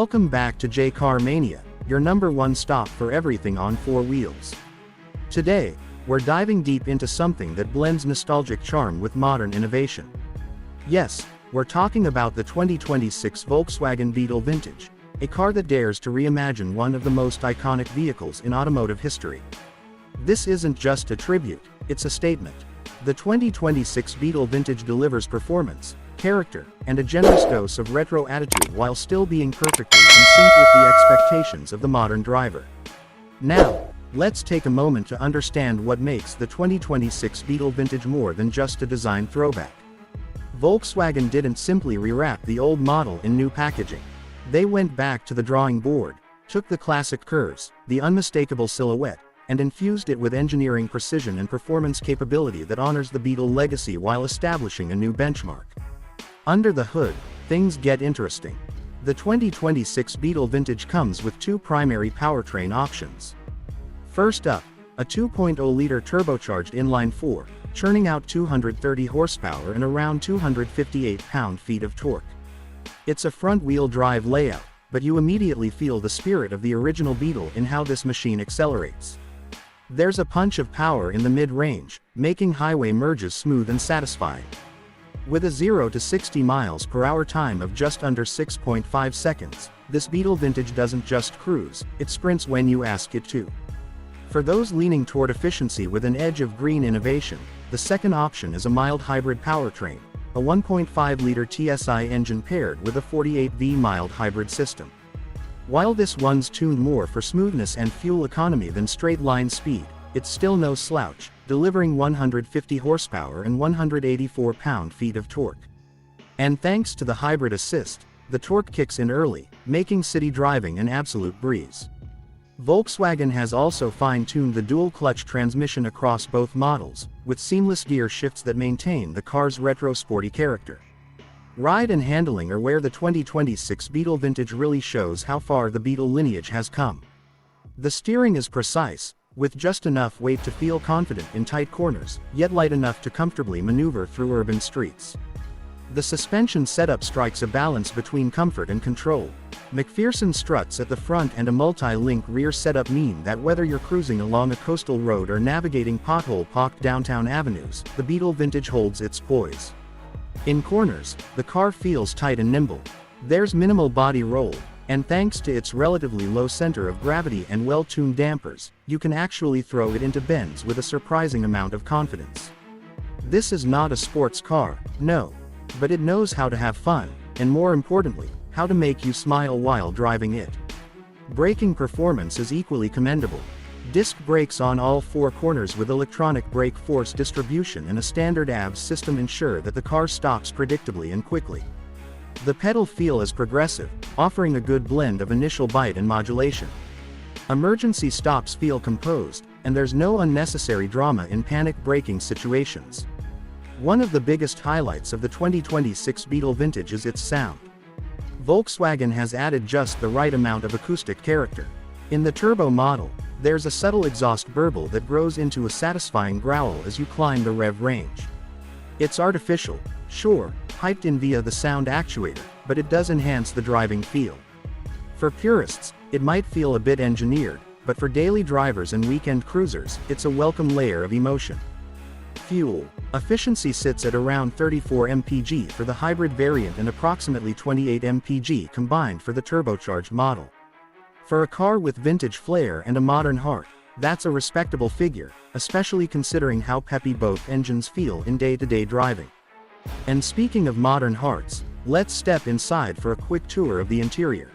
Welcome back to J Car Mania, your #1 stop for everything on four wheels. Today, we're diving deep into something that blends nostalgic charm with modern innovation. Yes, we're talking about the 2026 Volkswagen Beetle Vintage, a car that dares to reimagine one of the most iconic vehicles in automotive history. This isn't just a tribute, it's a statement. The 2026 Beetle Vintage delivers performance, character, and a generous dose of retro attitude while still being perfectly in sync with the expectations of the modern driver. Now, let's take a moment to understand what makes the 2026 Beetle Vintage more than just a design throwback. Volkswagen didn't simply rewrap the old model in new packaging. They went back to the drawing board, took the classic curves, the unmistakable silhouette, and infused it with engineering precision and performance capability that honors the Beetle legacy while establishing a new benchmark. Under the hood, things get interesting. The 2026 Beetle Vintage comes with two primary powertrain options. First up, a 2.0-liter turbocharged inline-4, churning out 230 horsepower and around 258 pound-feet of torque. It's a front-wheel drive layout, but you immediately feel the spirit of the original Beetle in how this machine accelerates. There's a punch of power in the mid-range, making highway merges smooth and satisfying. With a 0 to 60 miles per hour time of just under 6.5 seconds, this Beetle Vintage doesn't just cruise, it sprints when you ask it to. For those leaning toward efficiency with an edge of green innovation, the second option is a mild hybrid powertrain, a 1.5-liter TSI engine paired with a 48V mild hybrid system. While this one's tuned more for smoothness and fuel economy than straight-line speed, it's still no slouch, delivering 150 horsepower and 184 pound-feet of torque. And thanks to the hybrid assist, the torque kicks in early, making city driving an absolute breeze. Volkswagen has also fine-tuned the dual-clutch transmission across both models, with seamless gear shifts that maintain the car's retro sporty character. Ride and handling are where the 2026 Beetle Vintage really shows how far the Beetle lineage has come. The steering is precise, with just enough weight to feel confident in tight corners, yet light enough to comfortably maneuver through urban streets. The suspension setup strikes a balance between comfort and control. McPherson struts at the front and a multi-link rear setup mean that whether you're cruising along a coastal road or navigating pothole-pocked downtown avenues, the Beetle Vintage holds its poise. In corners, the car feels tight and nimble. There's minimal body roll, and thanks to its relatively low center of gravity and well-tuned dampers, you can actually throw it into bends with a surprising amount of confidence. This is not a sports car, no. But it knows how to have fun, and more importantly, how to make you smile while driving it. Braking performance is equally commendable. Disc brakes on all four corners with electronic brake force distribution and a standard ABS system ensure that the car stops predictably and quickly. The pedal feel is progressive, offering a good blend of initial bite and modulation. Emergency stops feel composed, and there's no unnecessary drama in panic braking situations. One of the biggest highlights of the 2026 Beetle Vintage is its sound. Volkswagen has added just the right amount of acoustic character. In the turbo model, there's a subtle exhaust burble that grows into a satisfying growl as you climb the rev range. It's artificial, sure, piped in via the sound actuator, but it does enhance the driving feel. For purists, it might feel a bit engineered, but for daily drivers and weekend cruisers, it's a welcome layer of emotion. Fuel efficiency sits at around 34 mpg for the hybrid variant and approximately 28 mpg combined for the turbocharged model. For a car with vintage flair and a modern heart, that's a respectable figure, especially considering how peppy both engines feel in day-to-day driving. And speaking of modern hearts, let's step inside for a quick tour of the interior.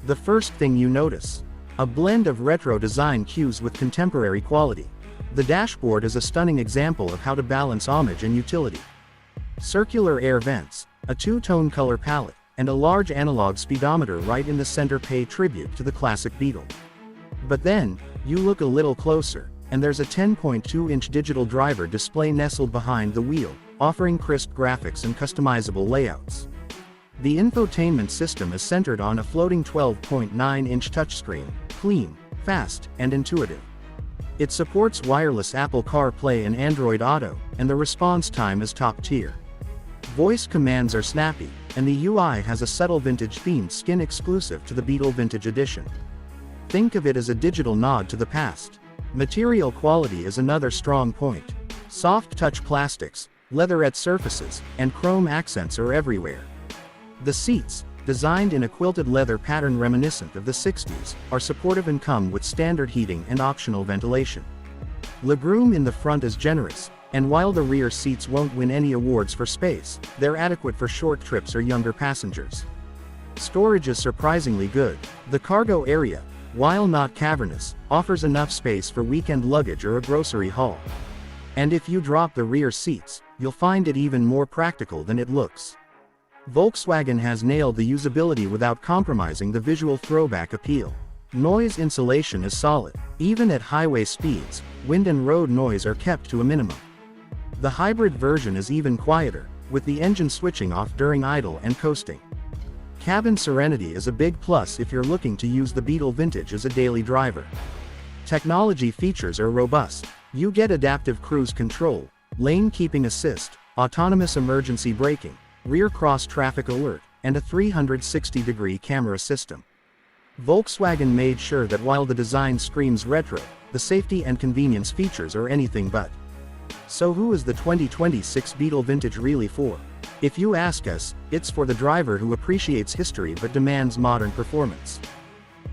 The first thing you notice: a blend of retro design cues with contemporary quality. The dashboard is a stunning example of how to balance homage and utility. Circular air vents, a two-tone color palette, and a large analog speedometer right in the center pay tribute to the classic Beetle. But then, you look a little closer, and there's a 10.2-inch digital driver display nestled behind the wheel, offering crisp graphics and customizable layouts. The infotainment system is centered on a floating 12.9-inch touchscreen, clean, fast, and intuitive. It supports wireless Apple CarPlay and Android Auto, and the response time is top tier. Voice commands are snappy, and the UI has a subtle vintage-themed skin exclusive to the Beetle Vintage Edition. Think of it as a digital nod to the past. Material quality is another strong point. Soft touch plastics, leatherette surfaces, and chrome accents are everywhere. The seats, designed in a quilted leather pattern reminiscent of the 60s, are supportive and come with standard heating and optional ventilation. Legroom in the front is generous, and while the rear seats won't win any awards for space, they're adequate for short trips or younger passengers. Storage is surprisingly good. The cargo area, while not cavernous, offers enough space for weekend luggage or a grocery haul. And if you drop the rear seats, you'll find it even more practical than it looks. Volkswagen has nailed the usability without compromising the visual throwback appeal. Noise insulation is solid. Even at highway speeds, wind and road noise are kept to a minimum. The hybrid version is even quieter, with the engine switching off during idle and coasting. Cabin serenity is a big plus if you're looking to use the Beetle Vintage as a daily driver. Technology features are robust. You get adaptive cruise control, lane keeping assist, autonomous emergency braking, rear cross-traffic alert, and a 360-degree camera system. Volkswagen made sure that while the design screams retro, the safety and convenience features are anything but. So who is the 2026 Beetle Vintage really for? If you ask us, it's for the driver who appreciates history but demands modern performance.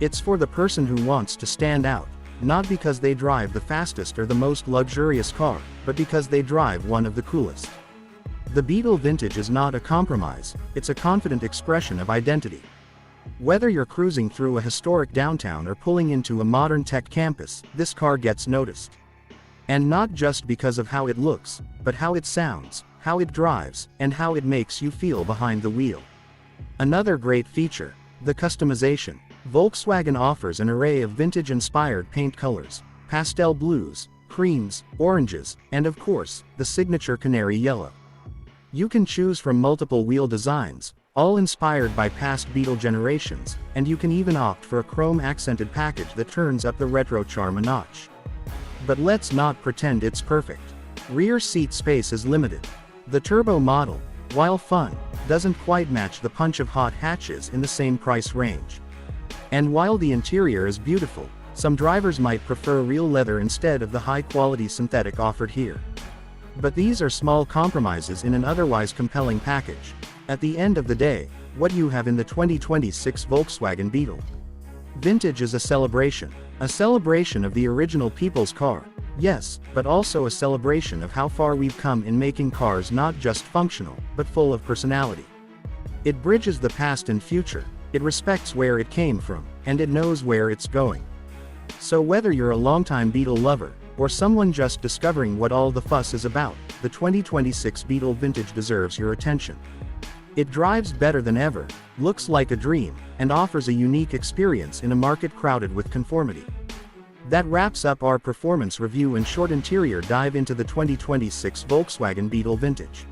It's for the person who wants to stand out, not because they drive the fastest or the most luxurious car, but because they drive one of the coolest. The Beetle Vintage is not a compromise, it's a confident expression of identity. Whether you're cruising through a historic downtown or pulling into a modern tech campus, this car gets noticed. And not just because of how it looks, but how it sounds, how it drives, and how it makes you feel behind the wheel. Another great feature, the customization. Volkswagen offers an array of vintage-inspired paint colors, pastel blues, creams, oranges, and of course, the signature canary yellow. You can choose from multiple wheel designs, all inspired by past Beetle generations, and you can even opt for a chrome-accented package that turns up the retro charm a notch. But let's not pretend it's perfect. Rear seat space is limited. The turbo model, while fun, doesn't quite match the punch of hot hatches in the same price range. And while the interior is beautiful, some drivers might prefer real leather instead of the high-quality synthetic offered here. But these are small compromises in an otherwise compelling package. At the end of the day, what you have in the 2026 Volkswagen Beetle Vintage is a celebration of the original people's car, yes, but also a celebration of how far we've come in making cars not just functional, but full of personality. It bridges the past and future, it respects where it came from, and it knows where it's going. So whether you're a longtime Beetle lover, or someone just discovering what all the fuss is about, the 2026 Beetle Vintage deserves your attention. It drives better than ever, looks like a dream, and offers a unique experience in a market crowded with conformity. That wraps up our performance review and short interior dive into the 2026 Volkswagen Beetle Vintage.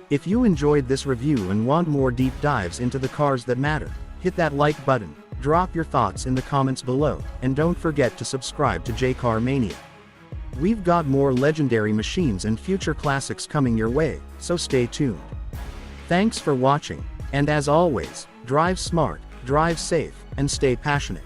If you enjoyed this review and want more deep dives into the cars that matter, hit that like button, drop your thoughts in the comments below, and don't forget to subscribe to J Car Mania. We've got more legendary machines and future classics coming your way, so stay tuned. Thanks for watching, and as always, drive smart, drive safe, and stay passionate.